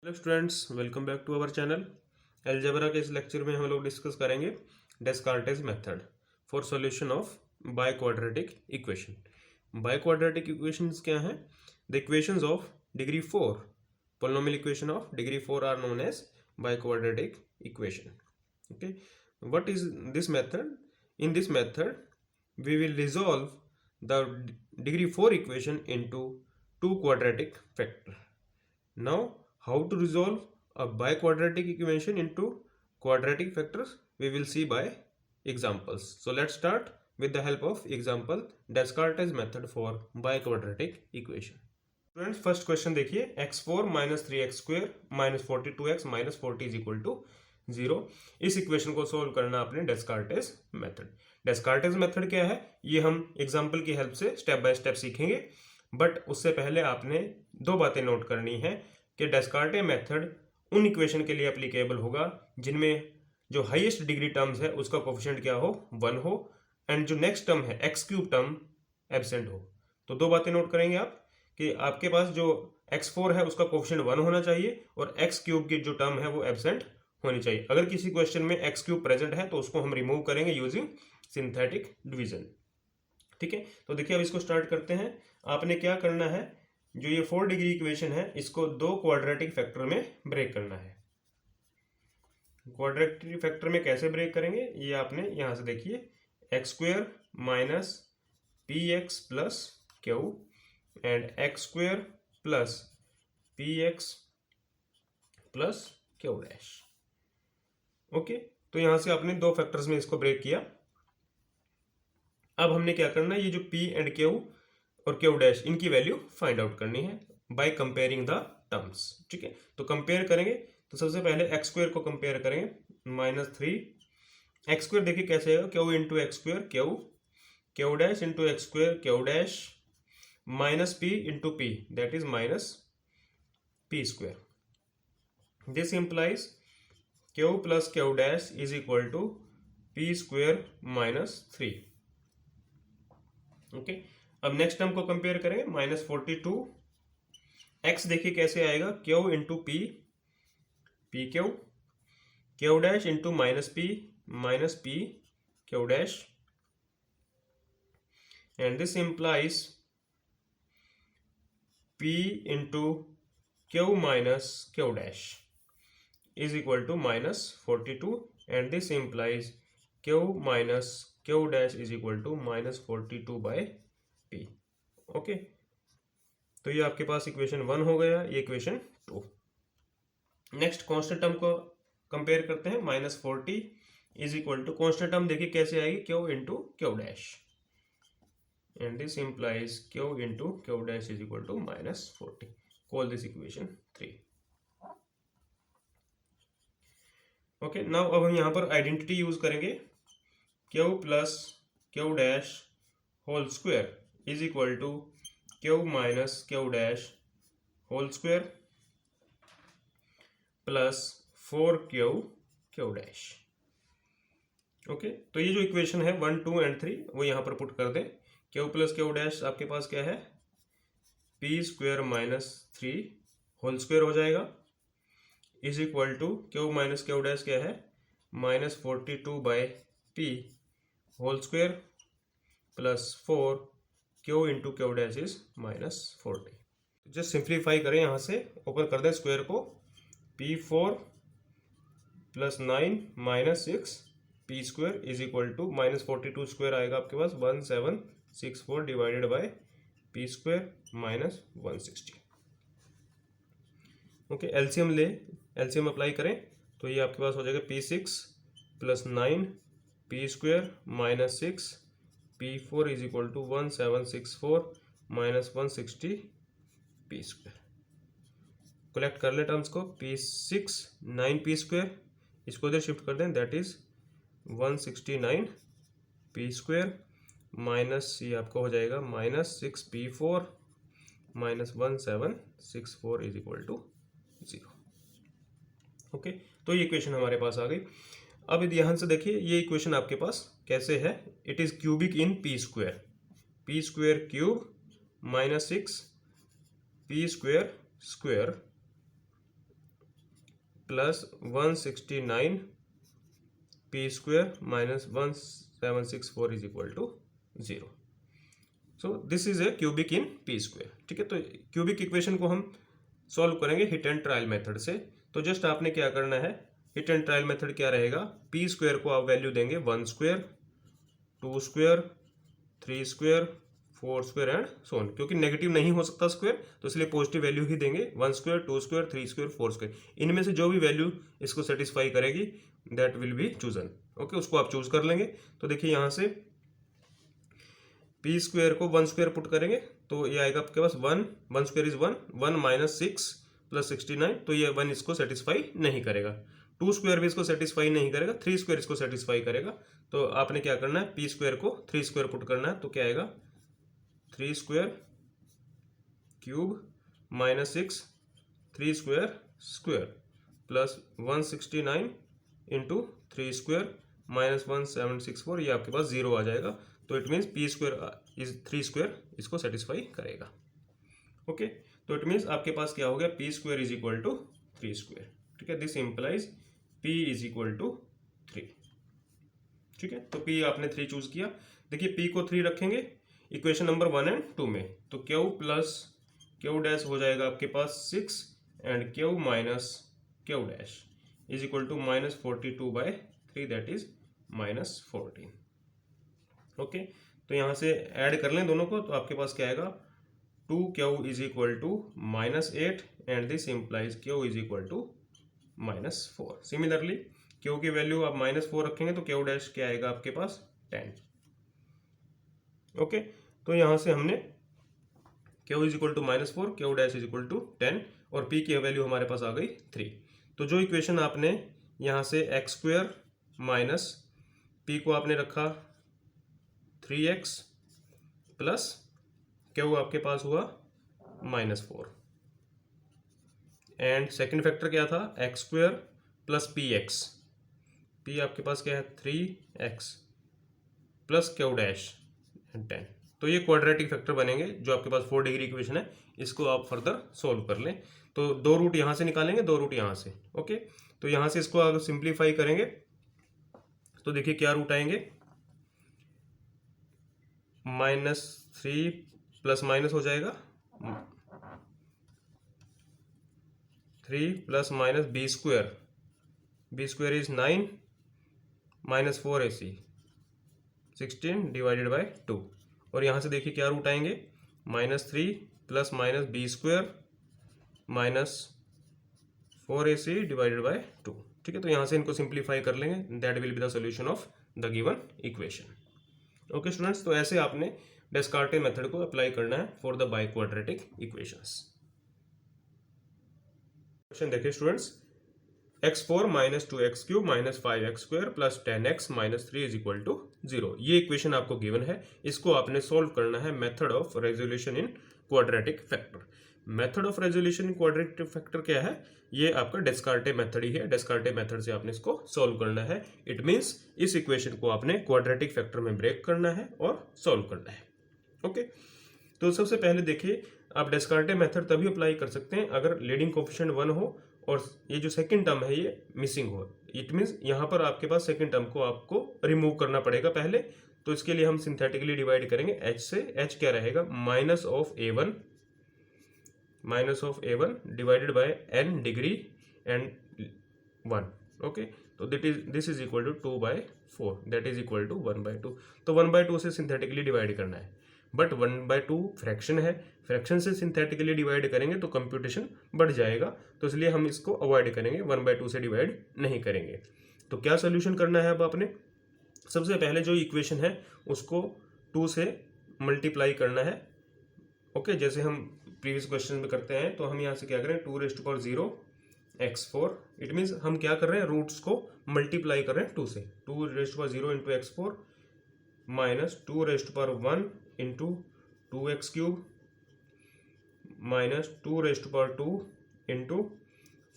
Hello students, welcome back to our channel. Algebra के इस lecture में हम लोग डिस्कस करेंगे Descartes method for solution of biquadratic equation. Biquadratic equations क्या हैं? The equations of degree 4 polynomial equation of degree 4 are known as biquadratic equation. Okay, what is this method? In this method we will resolve the degree 4 equation into two quadratic factor. Now, how to resolve a biquadratic equation into quadratic factors we will see by examples. So let's start with the help of example Descartes method for biquadratic equation. Students, first question देखिए, x4 minus 3x square minus 42x minus 40 is equal to 0। इस equation को solve करना आपने डेस्कार्टेस method. डेस्कार्टेस method क्या है ये हम example की हेल्प से स्टेप बाय स्टेप सीखेंगे, बट उससे पहले आपने दो बातें नोट करनी है कि डेस्कार्टे मेथड उन इक्वेशन के लिए एप्लीकेबल होगा जिनमें जो हाईएस्ट डिग्री टर्म्स है उसका कोफिशिएंट क्या हो, 1 हो, एंड जो नेक्स्ट टर्म है एक्स क्यूब टर्म एब्सेंट हो। तो दो बातें नोट करेंगे आप कि आपके पास जो x4 है उसका कोफिशिएंट 1 होना चाहिए और एक्स क्यूब की जो टर्म है वो एब्सेंट होनी चाहिए। अगर किसी क्वेश्चन में एक्स क्यूब प्रेजेंट है तो उसको हम रिमूव करेंगे यूजिंग सिंथेटिक डिवीजन। ठीक है, तो देखिए अब इसको स्टार्ट करते हैं। आपने क्या करना है, जो ये 4 डिग्री इक्वेशन है इसको दो क्वाड्रेटिक फैक्टर में ब्रेक करना है। क्वाड्रेटिक फैक्टर में कैसे ब्रेक करेंगे ये आपने यहां से देखिए, x square minus P x plus Q and x square plus P x plus Q dash. Okay, तो यहां से आपने दो फैक्टर्स में इसको ब्रेक किया। अब हमने क्या करना है, ये जो p एंड q और q डैश इनकी वैल्यू फाइंड आउट करनी है बाय कंपेयरिंग द टर्म्स। ठीक है, तो कंपेयर करेंगे तो सबसे पहले एक्स स्क्वेयर को कंपेयर करेंगे, -3 एक्स स्क्वेयर देखिए कैसे है, q into X square q dash into X square q dash minus p into p that is minus p square. This implies q plus q dash is equal to p square minus 3। Okay, अब next term को compare करें, -42 X देखिए कैसे आएगा, q into P q dash into minus P q dash and this implies p into q minus q dash is equal to -42 and this implies q minus q dash is equal to -42 by p। Okay, तो ये आपके पास equation 1 हो गया, ये equation 2। Next constant term को compare करते हैं, -40 is equal to constant term देखिए कैसे आएगी, q into q dash and this implies q into q dash is equal to -40। Call this equation 3। Okay, now अब हम यहाँ पर आइडेंटिटी यूज करेंगे, q plus q dash whole square is equal to q minus q dash whole square plus 4q dash. Okay, तो ये जो equation है 1, 2 and 3 वो यहाँ पर पुट कर दें। q प्लस q डैश आपके पास क्या है, p square minus 3 whole square हो जाएगा is equal to q minus q dash क्या है, -42 by p whole square plus 4q into q dash is -40। Just simplify करें, यहाँ से ऊपर कर दें स्क्वायर को, p4 plus 9 minus 6 p square is equal to -42 square आएगा आपके पास 1764 divided by p square minus 160। Okay, LCM ले, एलसीएम अप्लाई करें तो ये आपके पास हो जाएगा p6 plus 9 p square minus 6 p4 is equal to 1764 minus 160 p square. Collect कर ले टर्म्स को, p6 9 p स्क्वायर, इसको इधर शिफ्ट कर दें, that is 169 p square minus ये आपको हो जाएगा -6 p4 minus 1764 is equal to 0। Okay, तो ये इक्वेशन हमारे पास आ गई। अब यहां से देखिए ये इक्वेशन आपके पास कैसे है, it is cubic in p square cube -6 p square plus 169 p square minus 1764 is equal to 0। So this is a cubic in p square. ठीक है, तो क्यूबिक इक्वेशन को हम सॉल्व करेंगे हिट एंड ट्रायल मेथड से। तो just आपने क्या करना है, हिट एंड ट्रायल मेथड क्या रहेगा, पी स्क्वायर को आप वैल्यू देंगे 1 square, 2 square, 3 square, 4 square and so on. क्योंकि नेगेटिव नहीं हो सकता स्क्वायर, तो इसलिए पॉजिटिव वैल्यू ही देंगे, 1 स्क्वायर, 2 स्क्वायर, 3 स्क्वायर, 4 स्क्वायर। इनमें से जो भी वैल्यू इसको सेटिस्फाई करेगी that will B chosen. Okay, उसको आप चूज कर लेंगे। तो देखिए यहाँ से पी स्क्वायर को 1 स्क्वायर पुट करेंगे तो ये आएगा आपके पास 1 स्क्वायर इज 1 माइनस 6 प्लस 69, तो ये 1 इसको सेटिस्फाई नहीं करेगा। 2 स्क्वायर भी इसको सेटिस्फाई नहीं करेगा, 3 स्क्वायर इसको सेटिस्फाई करेगा। तो आपने क्या करना है, पी स्क्वायर को 3 स्क्वायर पुट करना है, तो क्या आएगा 3 square cube minus 6 3 square square plus 169 into 3 square minus 1764, ये आपके पास 0 आ जाएगा। तो it means p square is 3 square इसको सेटिस्फाई करेगा। ओके, तो इट मीन्स आपके पास क्या हो गया, p square is equal to 3 square. ठीक है, this implies p is equal to 3। ठीक है, तो पी आपने 3 चूज किया। देखिए पी को 3 रखेंगे इक्वेशन नंबर 1 एंड 2 में, तो क्यू प्लस क्यू डैश हो जाएगा आपके पास 6 and q minus q dash is equal to minus 42/3 that is minus 14। Okay, तो यहाँ से ऐड कर लें दोनों को, तो आपके पास क्या आएगा 2q is equal to -8 and this implies q is equal to -4। Similarly q की वैल्यू आप -4 रखेंगे तो q डैश क्या आएगा आपके पास 10। ओके, तो यहाँ से हमने q is equal to -4, q dash is equal to 10 और p की वैल्यू हमारे पास आ गई 3। तो जो इक्वेशन आपने यहाँ से x स्क्वायर माइनस p को आपने रखा 3x प्लस क्यू आपके पास हुआ -4 एंड सेकेंड फैक्टर क्या था, x square plus P x. P आपके पास क्या है 3x प्लस क्यू डैश 10। तो ये क्वाड्रेटिक फैक्टर बनेंगे जो आपके पास 4 डिग्री इक्वेशन है। इसको आप फर्दर सोल्व कर लें। तो 2 रूट यहाँ से निकालेंगे, 2 रूट यहाँ से। ओके, तो यहाँ से इसको अगर सिंप्लीफाई करेंगे तो देखिए क्या रूट आएंगे, -3 प्लस माइनस हो जाएगा 3 plus minus b square is 9 minus 4ac 16 divided by 2। और यहाँ से देखिए क्या रूट आएंगे, -3 plus minus b square minus 4ac divided by 2। ठीक है, तो यहाँ से इनको सिंप्लीफाई कर लेंगे, that will be the solution of the given equation. Okay students, तो ऐसे आपने डेस्कार्टे मेथड को अप्लाई करना है for the biquadratic equations. Question देखिए students, x4 minus 2x³ minus 5x square plus 10x minus 3 is equal to 0। ये equation आपको given है, इसको आपने सोल्व करना है method of resolution in quadratic factor. Method of resolution in quadratic factor क्या है, ये आपका डेस्कार्टे मेथड ही है। डेस्कार्टे मेथड से आपने इसको सोल्व करना है। इट मीन्स इस इक्वेशन को आपने क्वाड्रेटिक फैक्टर में ब्रेक करना है और सोल्व करना है। ओके, तो सबसे पहले देखिए आप डेस्कार्टे मेथड तभी अप्लाई कर सकते हैं अगर लीडिंग कोफिशिएंट 1 हो और ये जो सेकंड टर्म है ये मिसिंग हो। इट मीन्स यहाँ पर आपके पास सेकंड टर्म को आपको रिमूव करना पड़ेगा पहले। तो इसके लिए हम सिंथेटिकली डिवाइड करेंगे h से। h क्या रहेगा, minus of a1 divided by n degree and 1। Okay, तो this is equal to 2/4 that is equal to 1/2। तो 1/2 से सिंथेटिकली डिवाइड करना है, बट 1/2 फ्रैक्शन है, फ्रैक्शन से सिंथेटिकली डिवाइड करेंगे तो कंप्यूटेशन बढ़ जाएगा, तो इसलिए हम इसको अवॉइड करेंगे, 1/2 से डिवाइड नहीं करेंगे। तो क्या सोल्यूशन करना है अब आपने, सबसे पहले जो इक्वेशन है उसको 2 से मल्टीप्लाई करना है। ओके, जैसे हम प्रीवियस क्वेश्चन में करते हैं, तो हम यहाँ से क्या करें 2⁻0 x4। इट मीन्स हम क्या कर रहे हैं, रूट्स को मल्टीप्लाई कर रहे हैं 2 से। 2⁻0 into x4 minus 2⁻1 into 2x³ minus 2⁻2 into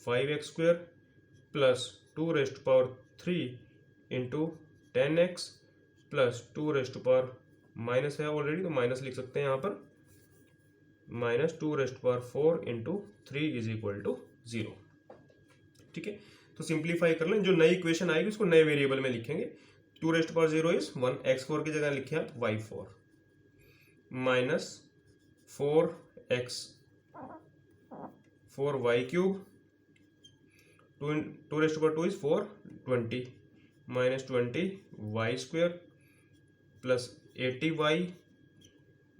5x square plus 2⁻3 into 10x plus 2 minus है ऑलरेडी तो माइनस लिख सकते हैं यहाँ पर, minus 2⁻4 into 3 is equal to 0। ठीक है, तो सिंप्लीफाई कर लें, जो नई इक्वेशन आएगी उसको नए वेरिएबल में लिखेंगे। 2⁻0 इज 1, x4 की जगह लिखे आप y4 minus 4y3 2⁻2 is 4, 20 minus 20y² plus 80y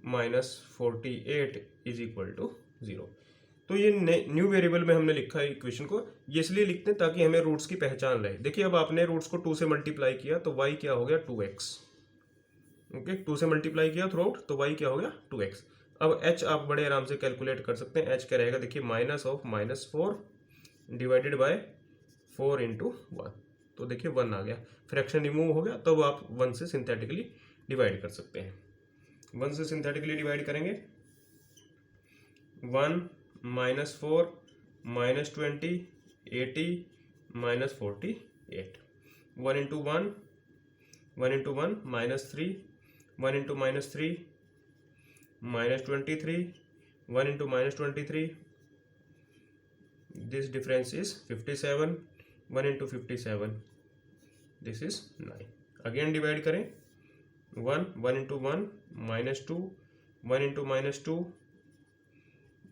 minus 48 is equal to 0। तो ये न्यू वेरिएबल में हमने लिखा है इक्वेशन को, ये इसलिए लिखते हैं ताकि हमें रूट्स की पहचान रहे। देखिए अब आपने रूट्स को 2 से मल्टीप्लाई किया तो y क्या हो गया 2x। ओके, 2 से मल्टीप्लाई किया थ्रू आउट तो y क्या हो गया 2x। अब h आप बड़े आराम से कैलकुलेट कर सकते हैं। h क्या रहेगा, देखिए -(-4) डिवाइडेड बाय 4 इंटू 1, तो देखिए 1 आ गया, फ्रैक्शन रिमूव हो गया, तब तो आप 1 से सिंथेटिकली डिवाइड कर सकते हैं। 1 से सिंथेटिकली डिवाइड करेंगे, 1 -4 -20 80 -48, 1 into 1 1 into 1 -3, 1 into -3 -23, 1 into -23, this difference is 57, 1 into 57, this is 9। Again divide करें, 1 into 1 -2, 1 into -2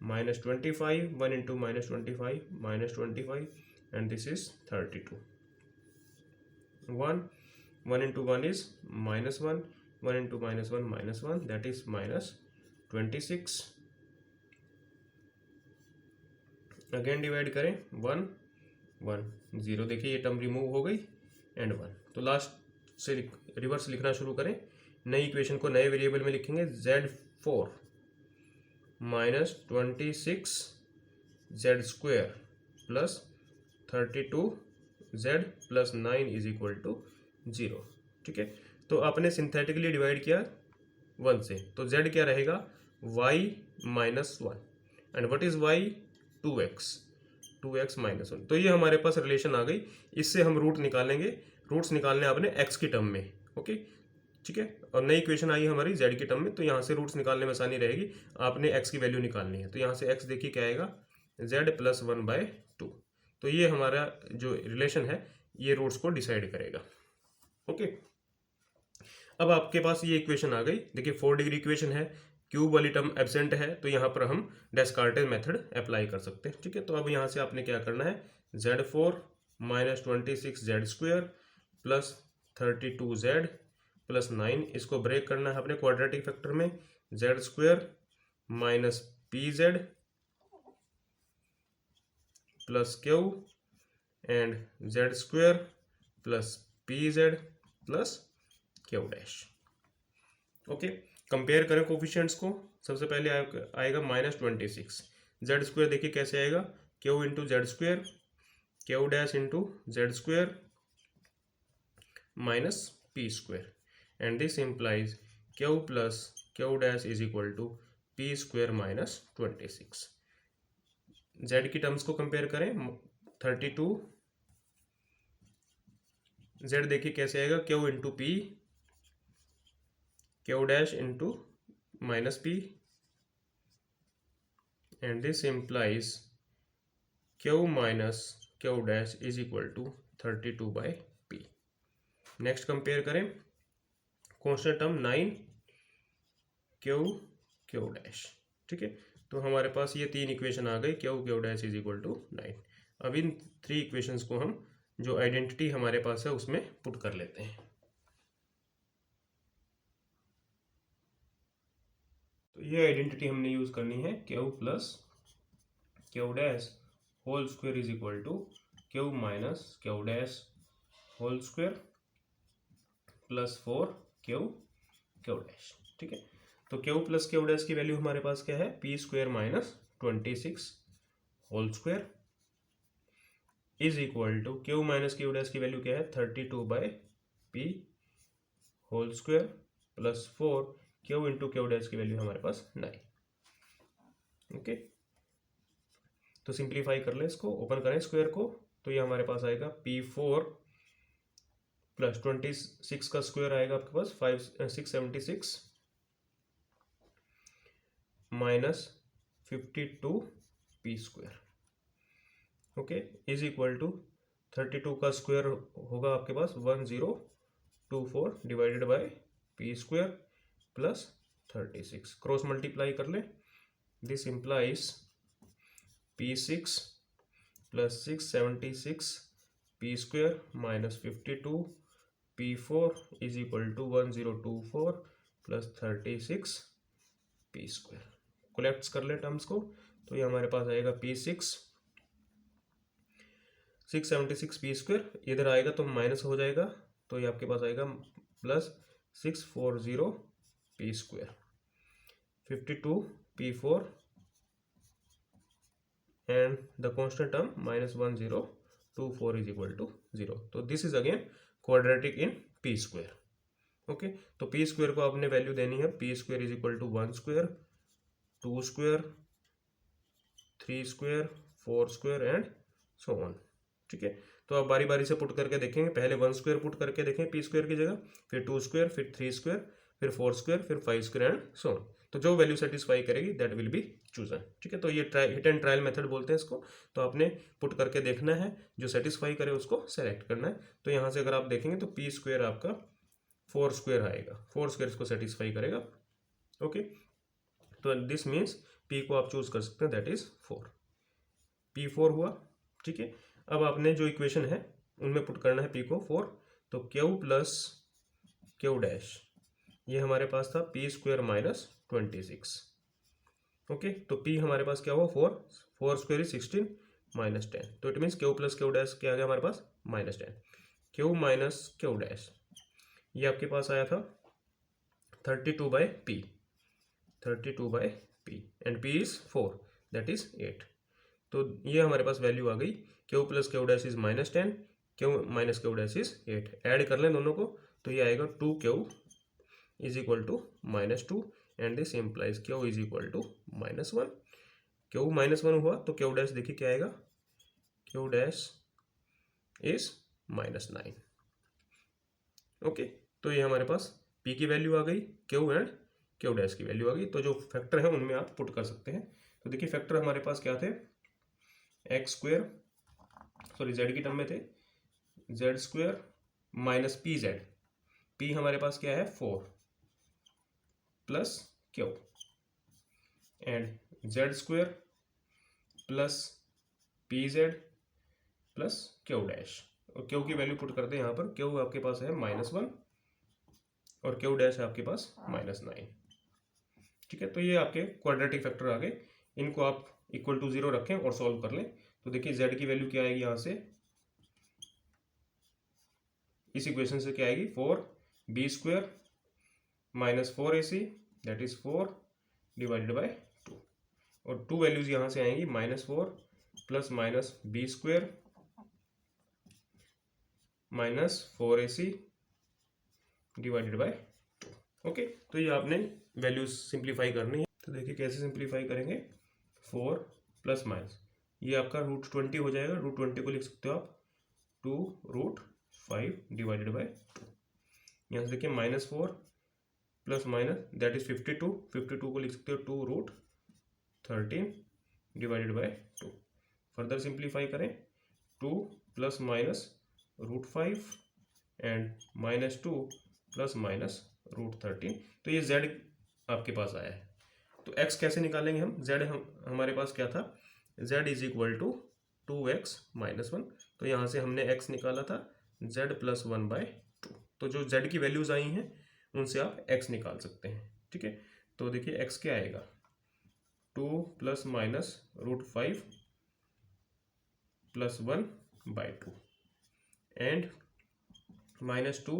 -25, 1 into -25 -25, and this is 32। 1 into 1 is -1, 1 into -1 -1, that is -26। Again divide करें, 1 1 0, देखिए ये टर्म रिमूव हो गई एंड 1। तो लास्ट से reverse लिखना शुरू करें, नई इक्वेशन को नए वेरिएबल में लिखेंगे, z4 -26 z² plus 32z plus 9 is equal to 0। ठीक है, तो आपने सिंथेटिकली डिवाइड किया 1 से, तो z क्या रहेगा y -1 and what is y 2x -1। तो ये हमारे पास रिलेशन आ गई, इससे हम रूट निकालेंगे। रूट्स निकालने आपने x की टर्म में। ओके, ठीक है, और नई इक्वेशन आई हमारी z की टर्म में, तो यहाँ से रूट्स निकालने में आसानी रहेगी। आपने x की वैल्यू निकालनी है, तो यहाँ से x देखिए क्या आएगा z + 1/2। तो ये हमारा जो रिलेशन है ये रूट्स को डिसाइड करेगा। ओके, अब आपके पास ये इक्वेशन आ गई। देखिए 4 डिग्री इक्वेशन है, क्यूब वाली टर्म एब्सेंट है, तो यहाँ पर हम डेस्कार्टेज मेथड अप्लाई कर सकते हैं। ठीक है, तो अब यहाँ से आपने क्या करना है, z4 -26 z² plus 32z plus 9, इसको ब्रेक करना है अपने क्वाड्रेटिक फैक्टर में, z² minus pz plus q and z² plus pz plus q dash. Okay, compare करें कोफिशिएंट्स को। सबसे पहले आएगा -26, z² देखिए कैसे आएगा, q into z², q dash into z² minus p² and this implies q plus q dash is equal to p² minus 26। z की terms को कंपेयर करें, 32, z देखिए कैसे आएगा, q into p, q dash into minus p and this implies q minus q dash is equal to 32/p। Next compare करें, constant term 9 q dash. ठीक है, तो हमारे पास ये 3 इक्वेशन आ गई, q dash is equal to 9। अब इन 3 equations को हम जो आइडेंटिटी हमारे पास है उसमें पुट कर लेते हैं। तो ये आइडेंटिटी हमने यूज करनी है, q plus q dash whole square is equal to q minus q dash whole square plus 4q dash. ठीक है, तो q प्लस q डैश की वैल्यू हमारे पास क्या है, p² minus 26 whole square is equal to q minus q dash की value क्या है 32/p whole square plus 4q into q dash की वैल्यू हमारे पास 9। ओके, तो सिंप्लीफाई कर ले इसको, ओपन करें स्क्वायर को, तो ये हमारे पास आएगा p4 प्लस 26 का स्क्वायर आएगा आपके पास 676 minus 52p²। Okay, is equal to 32 का स्क्वायर होगा आपके पास 1024 divided by p square plus 36, cross multiply कर ले। This implies P6 plus 676 p square minus 52 P4 is equal to 1024 plus 36 p square. Collapse कर ले टर्म्स को, तो ये हमारे पास आएगा P6 676 पी स्क्वायर, इधर आएगा तो माइनस हो जाएगा, तो ये आपके पास आएगा plus 640 P square 52 P4 and the constant term minus 1024 is equal to 0. तो this is again quadratic in p square. ओके, तो पी स्क्वायर को आपने वैल्यू देनी है, p square is equal to 1 square 2 square 3 square 4 square and so on. ठीक है, तो आप बारी बारी से पुट करके देखेंगे। पहले 1 स्क्वायर पुट करके देखें पी स्क्वायर की जगह, फिर 2 स्क्वायर, फिर 3 स्क्वायर, फिर 4 स्क्वायर, फिर 5 स्क्वायर एंड सो ऑन। तो जो वैल्यू सेटिस्फाई करेगी दैट विल बी चूजन। ठीक है, तो ये हिट एंड ट्रायल मेथड बोलते हैं इसको। तो आपने पुट करके देखना है, जो सेटिस्फाई करे उसको सेलेक्ट करना है। तो यहाँ से अगर आप देखेंगे तो पी स्क्वायर आपका 4 स्क्वायर आएगा, 4 स्क्वायर इसको सेटिस्फाई करेगा। ओके, तो दिस मीन्स पी को आप चूज कर सकते हैं, दैट इज 4, P4 हुआ। ठीक है, अब आपने जो इक्वेशन है उनमें पुट करना है पी को 4, तो क्यू प्लस क्यू डैश ये हमारे पास था पी स्क्वायर माइनस 26। ओके, तो पी हमारे पास क्या हुआ 4 स्क्वायर इज 16 माइनस 10, तो it means Q plus Q dash क्या आ गया हमारे पास -10। क्यू माइनस क्यू डैश ये आपके पास आया था 32 by P, 32 by P and P is 4 that is 8। तो ये हमारे पास वैल्यू आ गई, Q plus Q dash is -10, Q minus q dash is 8। Add कर लें दोनों को, तो ये आएगा 2Q is equal to -2 and this implies q is equal to -1। Q -1 हुआ तो क्यू डैश देखिए क्या आएगा, क्यू डैश इज -9। ओके, तो ये हमारे पास पी की वैल्यू आ गई, क्यू एंड क्यू डैश की वैल्यू आ गई। तो जो फैक्टर है उनमें आप पुट कर सकते हैं। तो देखिए फैक्टर हमारे पास क्या थे, एक्स स्क्वायर सॉरी जेड की टर्म में थे, Z square minus P Z, P हमारे पास क्या है 4 plus Q and Z square plus P Z plus Q dash. और क्यू की वैल्यू पुट करते हैं यहाँ पर, क्यू आपके पास है -1 और क्यू डैश है आपके पास -9। ठीक है, तो ये आपके क्वाड्रेटिक फैक्टर आ गए। इनको आप इक्वल टू 0 रखें और सॉल्व कर लें। तो देखिए जेड की वैल्यू क्या आएगी यहाँ से, इस इक्वेशन से क्या आएगी 4b square minus 4ac that is 4 divided by 2, और 2 वैल्यूज यहाँ से आएंगी -4 plus minus b square minus 4ac divided by 2। Okay, तो ये आपने वैल्यूज सिंप्लीफाई करनी है। तो देखिए कैसे सिंप्लीफाई करेंगे, 4 प्लस माइनस ये आपका √20 हो जाएगा। √20 को लिख सकते हो आप 2√5 डिवाइडेड बाय 2। यहाँ से देखिए -4 प्लस माइनस दैट इज 52 को लिख सकते हो 2√13 डिवाइडेड बाय 2। फर्दर सिंप्लीफाई करें, 2 plus minus √5 and -2 plus minus √13। तो ये z आपके पास आया है। तो x कैसे निकालेंगे हम, z हमारे पास क्या था, z is equal to 2x minus 1। तो यहाँ से हमने x निकाला था z प्लस 1/2। तो जो z की वैल्यूज आई हैं उनसे आप x निकाल सकते हैं। ठीक है, तो देखिए x क्या आएगा, 2 plus minus √5 plus 1/2 and -2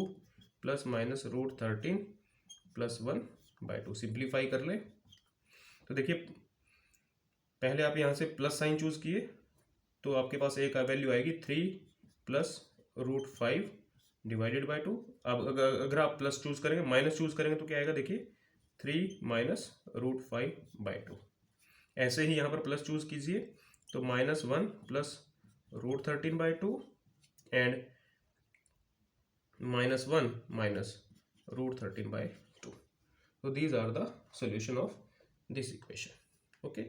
plus minus √13 plus 1/2। Simplify कर ले, तो देखिए पहले आप यहाँ से प्लस साइन चूज किए तो आपके पास एक वैल्यू आएगी 3 प्लस √5 डिवाइडेड बाय 2। अब अगर आप प्लस चूज करेंगे, माइनस चूज करेंगे तो क्या आएगा, देखिए 3 माइनस √5/2। ऐसे ही यहाँ पर प्लस चूज कीजिए तो -1 plus √13/2 and -1 minus √13/2. So these are the solution of this equation. Okay.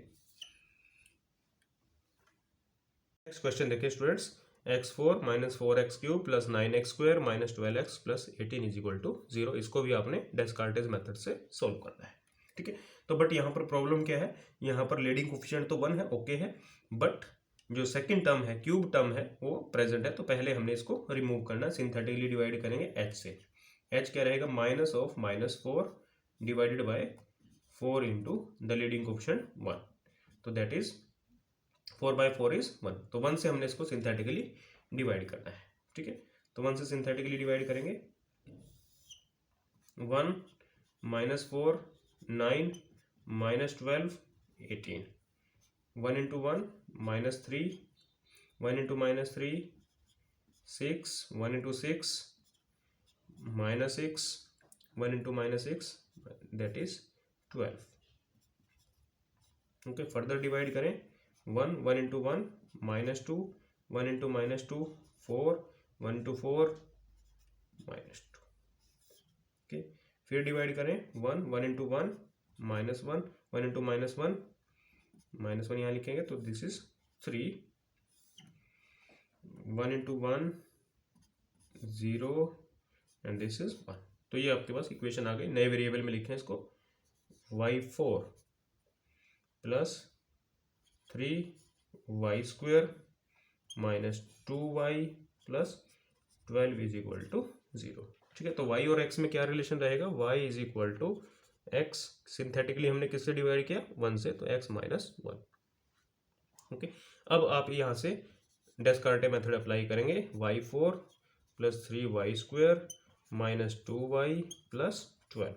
Next question देखिए students, x4 minus 4x³ plus 9x² minus 12x plus 18 is equal to 0। इसको भी आपने डेस्कार्टेज मेथड से सोल्व करना है, ठीक है। तो बट यहाँ पर प्रॉब्लम क्या है, यहाँ पर लीडिंग कोफिशिएंट तो 1 है, ओके है, बट जो सेकंड टर्म है, क्यूब टर्म है, वो प्रेजेंट है। तो पहले हमने इसको रिमूव करना, सिंथेटिकली डिवाइड करेंगे h से। h क्या रहेगा, minus of -4 divided by 4 into the leading coefficient 1, तो दैट इज 4/4 इज 1। तो 1 से हमने इसको सिंथेटिकली डिवाइड करना है, ठीक है। तो 1 से सिंथेटिकली डिवाइड करेंगे, 1 -4 9 -12 18, 1 into 1 -3, 1 into -3 6, 1 into 6 -6, 1 into -6 that is 12। Okay, further divide करें, 1 1 इंटू 1 -2, 1 इंटू -2 4, 1 इंटू 4 -2। ओके, फिर डिवाइड करें, 1 1 इंटू 1 -1, 1 इंटू -1 यहाँ लिखेंगे तो this is 3, 1 into 1 0 and this is 1। तो ये आपके पास इक्वेशन आ गई। नए वेरिएबल में लिखें इसको, y4 plus 3y² minus 2y plus 12 is equal to 0, ठीक है। तो y और x में क्या रिलेशन रहेगा, y is equal to x, synthetically हमने किससे डिवाइड किया, 1 से, तो x माइनस 1। ओके, अब आप यहाँ से डेस्कार्टे मेथड अप्लाई करेंगे, y4 plus 3y² minus 2y plus 12,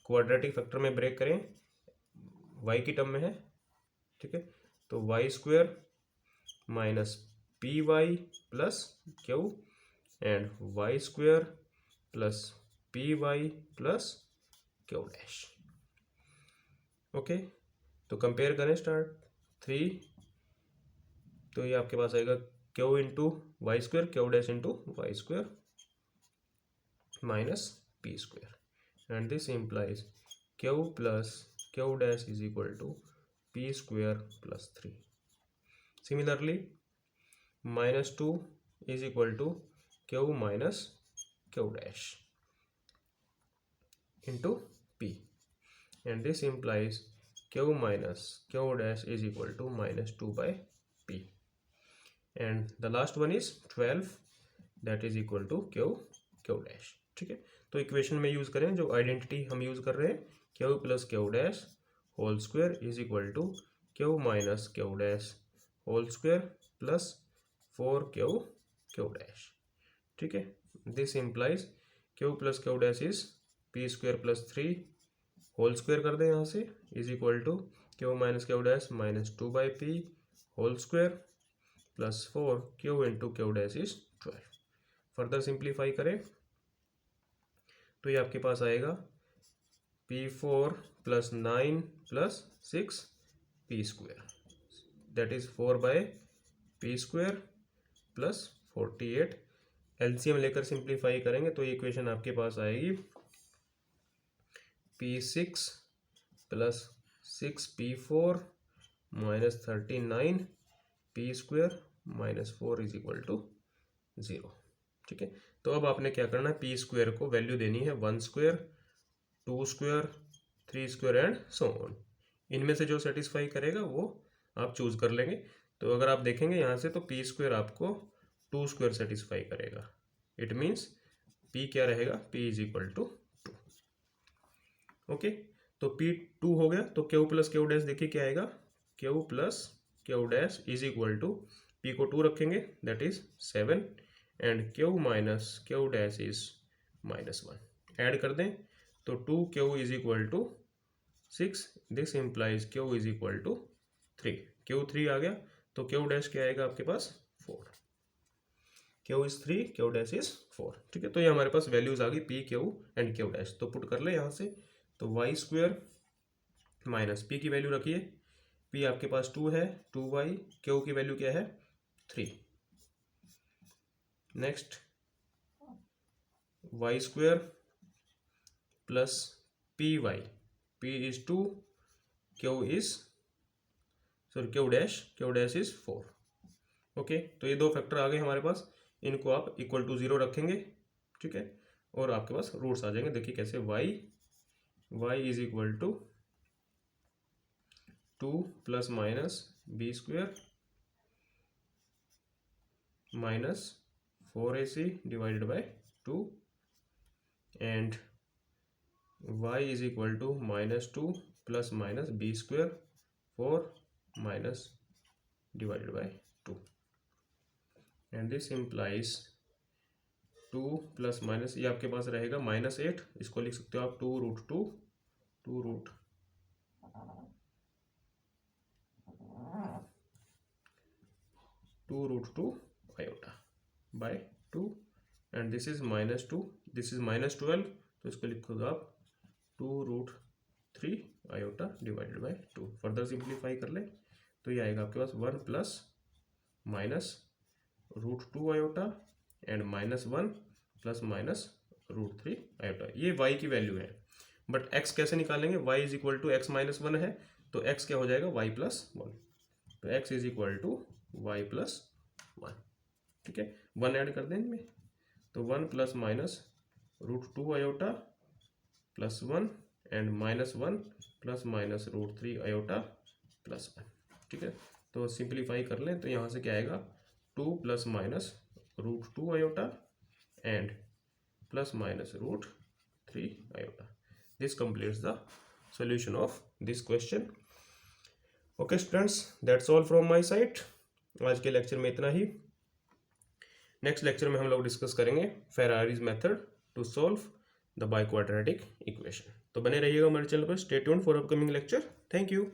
quadratic factor में ब्रेक करें, y की टर्म में है, ठीक है। तो y² minus py plus q and y² plus py plus q dash. Okay, तो कंपेयर करें, स्टार्ट 3, तो ये आपके पास आएगा q into y² q dash into y² minus p² and this implies q plus q dash is equal to p² plus 3। Similarly -2 is equal to q minus q dash into p, and this implies q minus q dash is equal to -2 by p, and the last one is 12 that is equal to q dash, ठीक है। तो equation में use करें जो identity हम use कर रहे हैं, q plus q dash whole square is equal to q minus q dash whole square plus 4q dash, ठीक है। This implies q plus q dash is p² plus 3 whole square कर दें यहाँ से, is equal to q minus q dash minus 2 by p whole square plus 4q into q dash is 12। Further simplify करें तो ये आपके पास आएगा p4 plus 9 plus 6 p² that is 4 by p² plus 48। LCM लेकर सिंप्लीफाई करेंगे तो ये इक्वेशन आपके पास आएगी p6 plus 6p4 minus 39 p² minus 4 is equal to 0, ठीक है। तो अब आपने क्या करना है, p² को वैल्यू देनी है 1² 2² 3² एंड सो ऑन। इनमें से जो सेटिस्फाई करेगा वो आप चूज कर लेंगे। तो अगर आप देखेंगे यहाँ से तो p² आपको 2² सेटिस्फाई करेगा, इट मीन्स p क्या रहेगा, p is equal to 2। Okay, तो p 2 हो गया, तो q प्लस q डैश देखिए क्या आएगा, q plus q dash is equal to p को 2 रखेंगे that is 7 and q minus q dash is -1, add कर दें तो 2q is equal to 6, this implies q is equal to 3, q 3 आ गया, तो q डैश क्या आएगा आपके पास 4, q is 3 q dash is 4, ठीक है। तो ये हमारे पास वैल्यूज आ गई p q and q dash, तो पुट कर ले यहाँ से, तो y² माइनस p की वैल्यू रखिए, p आपके पास 2 है, 2y, q की वैल्यू क्या है 3, next y² plus py, p is 2 q is q dash is 4, okay, तो ये दो फैक्टर आ गए हमारे पास, इनको आप इक्वल टू 0 रखेंगे, ठीक है, और आपके पास रूट्स आ जाएंगे। देखिए कैसे, y is equal to 2 plus minus b square minus 4ac divided by 2 and y is equal to -2 plus minus b square 4 minus divided by 2 and this implies 2 plus minus, ये आपके पास रहेगा -8, इसको लिख सकते हो आप 2√2 iota by 2 and this is -2, this is -12, तो इसको लिखोगे आप 2√3 iota divided by 2। Further simplify कर ले तो ये आएगा आपके पास 1 plus minus √2 iota and -1 plus minus √3 iota. ये y की वैल्यू है, बट x कैसे निकालेंगे? y is equal to x minus 1 है, तो x क्या हो जाएगा? y प्लस 1, तो x is equal to y plus 1, ठीक है, 1 ऐड कर दें इनमें, तो 1 plus minus √2 iota plus 1 and -1 plus minus √3 iota plus 1, ठीक है। तो सिंप्लीफाई कर लें तो यहाँ से क्या आएगा? 2 plus minus √2 iota and plus minus √3 iota. This completes the solution of this question. Okay students, that's all from my side. आज के लेक्चर में इतना ही। नेक्स्ट लेक्चर में हम लोग डिस्कस करेंगे Ferrari's method to solve the biquadratic equation. तो बने रहिएगा हमारे चैनल पर। Stay tuned for upcoming lecture. Thank you.